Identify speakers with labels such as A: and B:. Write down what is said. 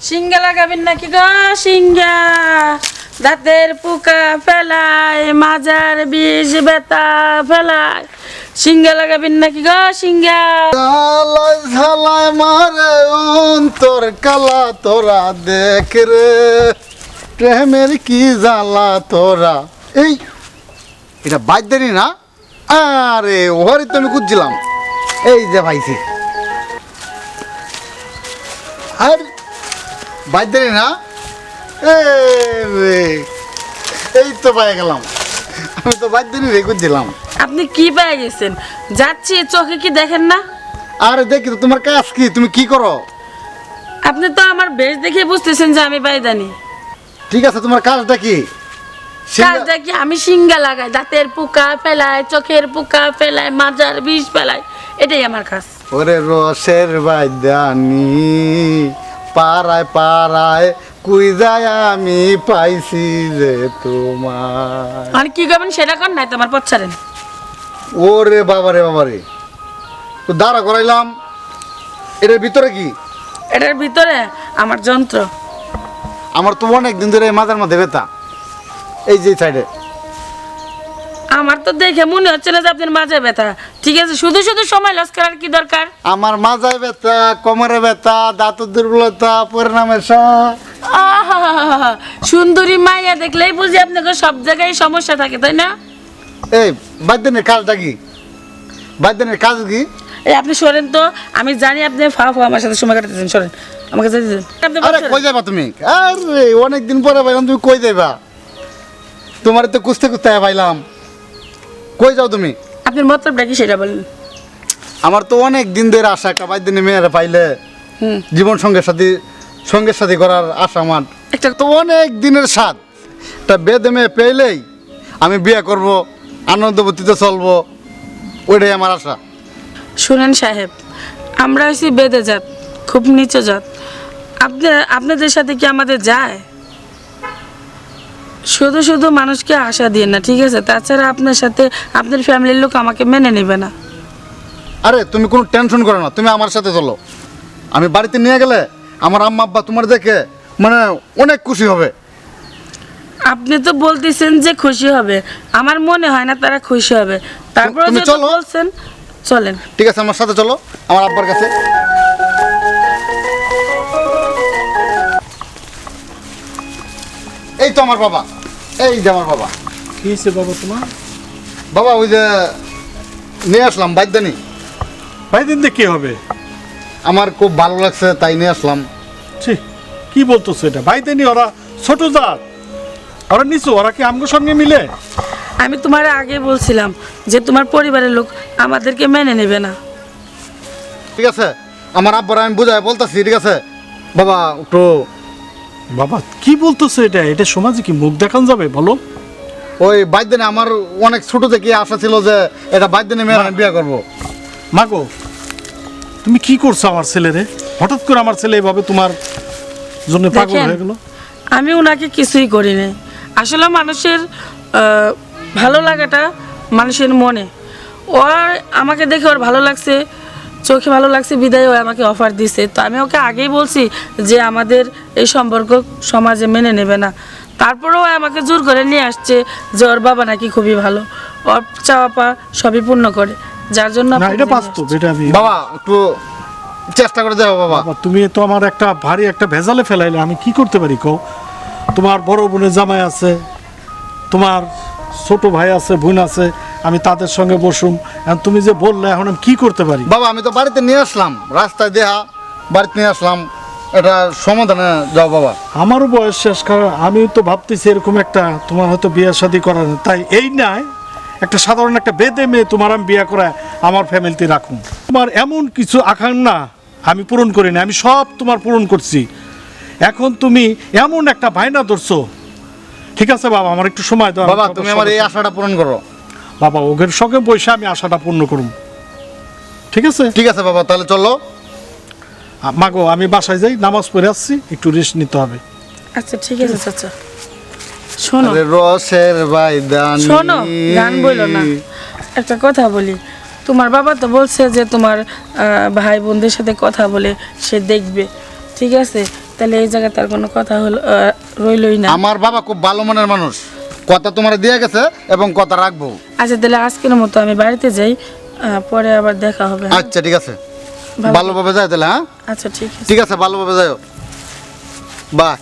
A: সিঙ্গা লাগাবেন নাকি গো? সিঙ্গা দাঁতের পোকা ফেলায়, মাজার বিষ বেতা ফেলায়। সিঙ্গা লাগাবেন নাকি গো? সিঙ্গা
B: ঝালাই ঝালাই মারে অন্তর কালা তোরা দেখ রে, প্রেমের কি জ্বালা তোরা। এই এটা বাদ্যানি না? আরে ওরে তো আমি খুঁজছিলাম, এই যে ভাইছি। আর বাদ্যানি না? এই তো পাই গেলাম, আমি তো বাদ্যানি রে খুঁজছিলাম।
A: আপনি কি পেয়ে গেছেন? যাচ্ছি, চোখে কি দেখেন না?
B: আরে দেখি তো তোমার কাজ কি, তুমি কি করো?
A: আপনি তো আমার বেশ দেখে বুঝতেছেন যে আমি বাইদানি।
B: ঠিক আছে, তোমার কাজটা কি?
A: কাজটা কি? আমি সিঙ্গা লাগাই, দাঁতের পোকা ফেলায়, চোখের পোকা ফেলায়, মাজার বিষ ফেলায়, এটাই আমার কাজ।
B: ওরে রসের বাইদানি পাড়ায় পাড়ায় কুই যায় আমি পাইছি যে তোমার।
A: আর কি করবেন সেটা কর, নাই তোমার পথ ছাড়েন।
B: ওরে বাবারে বাবারে, তো দাঁড়া করাইলাম, এটার ভিতরে কি?
A: এটার ভিতরে আমার যন্ত্র।
B: আমার তো অনেক দিন ধরে মাথার মধ্যে ব্যথা, এই যে সাইডে।
A: আমার তো দেখে মনে হচ্ছে না যে আপনার মাঝে ব্যথা। ঠিক আছে, শুধু শুধু সময় লস করার কি দরকার?
B: আমার মাজায় ব্যথা, কোমরে ব্যথা, দাঁতের দুর্বলতা, পরিণামের
A: আহা, সুন্দরী মাইয়া দেখলেই বুঝি আপনাকে সব জায়গায় সমস্যা থাকে, তাই না?
B: এই বাদ্যানের কাজটা কি? বাদ্যানের কাজ কি?
A: এই আপনি সরেন তো, আমি জানি আপনি আমার সাথে সময় কাটাতেছেন। সরেন, আমাকে যেতে দেন। আপনি
B: আরে
A: বসেন।
B: কই যাবা তুমি? আরে অনেকদিন পরে পাইলাম, তুমি কই যাইবা? তোমার তো কুস্তে কুস্তে পাইলাম, কই যাও তুমি?
A: আপনার মতলবটা কি সেটা বলেন।
B: আমার তো অনেক দিন ধরে আশা, একটা বাইদিনে মেয়েরা পাইলে জীবন সঙ্গের সাথে করার আশা আমার।
A: একটা
B: তো অনেক দিনের স্বাদ, একটা বেদে মেয়ে পেলেই আমি বিয়ে করব, আনন্দবতীতে চলবো, ওইটাই আমার আশা।
A: শুনেন সাহেব, আমরা হচ্ছি বেদে জাত, খুব নিচু জাত। আপনাদের সাথে কি আমাদের যায়? শুধু শুধু মানুষকে আশা দিয়ে না, ঠিক আছে? তাছাড়া আপনার সাথে আপনার ফ্যামিলির লোক আমাকে মেনে নেবে না।
B: আরে তুমি কোনো টেনশন করো না, তুমি আমার সাথে চলো। আমি বাড়িতে নিয়ে গেলে আমার আম্মা আব্বা তোমার দেখে মানে অনেক খুশি হবে।
A: আপনি তো বলতেছেন যে খুশি হবে, আমার মনে হয় না তারা খুশি হবে। তারপরে
B: তুমি
A: যেহেতু
B: চলো।
A: বলছেন, চলেন।
B: ঠিক আছে, আমার সাথে চলো আমার আব্বার কাছে। এই তো আমার বাবা, এই যে আমার বাবা।
C: কি হয়েছে বাবা তোমার?
B: বাবা ওই যে নিয়ে আসলাম বাইদানি,
C: ভাই দিন দিয়ে কি হবে?
B: আমার খুব ভালো লাগছে তাই নিয়ে আসলাম।
C: ঠিক কি বলতেছো এটা? ভাই দেনি ওরা ছোট জাত, ওরা নিচু, ওরা কি আমগো সঙ্গে মিলে?
A: আমি তোমার আগে বলছিলাম যে তোমার পরিবারের লোক আমাদেরকে মেনে নেবে না।
B: ঠিক আছে, আমার আব্বার আমি বুঝাই বলতেছি, ঠিক আছে বাবা একটু।
C: বাবা কি বলতেছো এটা? এটা সমাজে কি মুখ দেখান যাবে বলো?
B: ওই বাইদানি আমার অনেক ছোট থেকে আশা ছিল যে এটা বাইদানি মেয়ের আমি বিয়ে করবো।
C: মাগো তুমি কি করছো আমার ছেলেরে? হঠাৎ করে আমার ছেলে এভাবে তোমার জন্য পাগল
A: দেখেন,
C: হয়ে গেল।
A: আমি ওনাকে কিছুই করি নাই। আসলে মানুষের ভালো লাগাটা মানুষের মনে। ওর আমাকে দেখে ওর ভালো লাগছে, চোখে ভালো লাগছে বিদায় ও আমাকে অফার দিছে। তো আমি ওকে আগেই বলছি যে আমাদের এই সম্পর্ক সমাজে মেনে নেবে না। তারপরেও আমাকে জোর করে নিয়ে আসছে যে ওর বাবা নাকি খুবই ভালো, ওর চাওয়া পাওয়া সবই পূর্ণ করে, যার জন্য
C: না
A: আপনাকে
C: এটা
A: নিয়ে
C: বাস্তব,
A: আসছে।
C: এটা আমি।
B: বাবা একটু চেষ্টা করে যাও বাবা।
C: বাবা তুমি তো আমার একটা ভারী একটা ভেজালে ফেলাইলে, আমি কি করতে পারি কও? তোমার বড় বোনের জামাই আছে, তোমার ছোট ভাই আছে, বোন আছে, আমি তাদের সঙ্গে বসুম। এখন তুমি যে বললে, এখন আমি কি করতে পারি?
B: বাবা আমি তো বাড়িতে নিয়ে আসলাম, রাস্তায় দেহা বাড়িতে নিয়ে আসলাম, এটা সমাধানে যাও বাবা।
C: আমারও বয়স শেষ, কারণ আমি তো ভাবতেছি এরকম একটা তোমার হয়তো বিয়ে শাদী করার, তাই এই নয় একটা সাধারণ একটা বেদে মেয়ে তোমার আমি বিয়ে করায় আমার ফ্যামিলিতে রাখুন। তোমার এমন কিছু আকাঙ্ক্ষা আমি পূরণ করি না, আমি সব তোমার পূরণ করছি। এখন তুমি এমন একটা ভাইনা ধরছো। ঠিক আছে বাবা, আমার একটু সময় দাও।
B: বাবা তুমি আমার এই আশাটা পূরণ করো।
C: বাবা ওদের সঙ্গে বসে আমি আশাটা পূর্ণ করুম, ঠিক আছে?
B: ঠিক আছে বাবা, তাহলে চলো।
C: মাগো আমি বাসায় যাই, নামাজ পড়ে আসছি, একটু রেস্ট নিতে হবে।
A: আচ্ছা ঠিক আছে চাচা। শোনো
B: আরে রসের বাইদানি,
A: শোনো, গান বলো না, একটা কথা বলি। তোমার বাবা তো বলছে যে তোমার ভাই বোনদের সাথে কথা বলে সে দেখবে, ঠিক আছে? তাহলে এই জায়গায় তার কোনো কথা হলো রইলই না।
B: আমার বাবা খুব ভালো মনের মানুষ, কথা তোমার দিয়ে গেছে এবং কথা রাখবো।
A: আচ্ছা তাহলে আজকের মতো আমি বাড়িতে যাই, পরে আবার দেখা হবে।
B: আচ্ছা ঠিক আছে, ভালোভাবে যাও তাহলে। হ্যাঁ
A: আচ্ছা ঠিক আছে।
B: ঠিক আছে, ভালোভাবে যাও। বাহ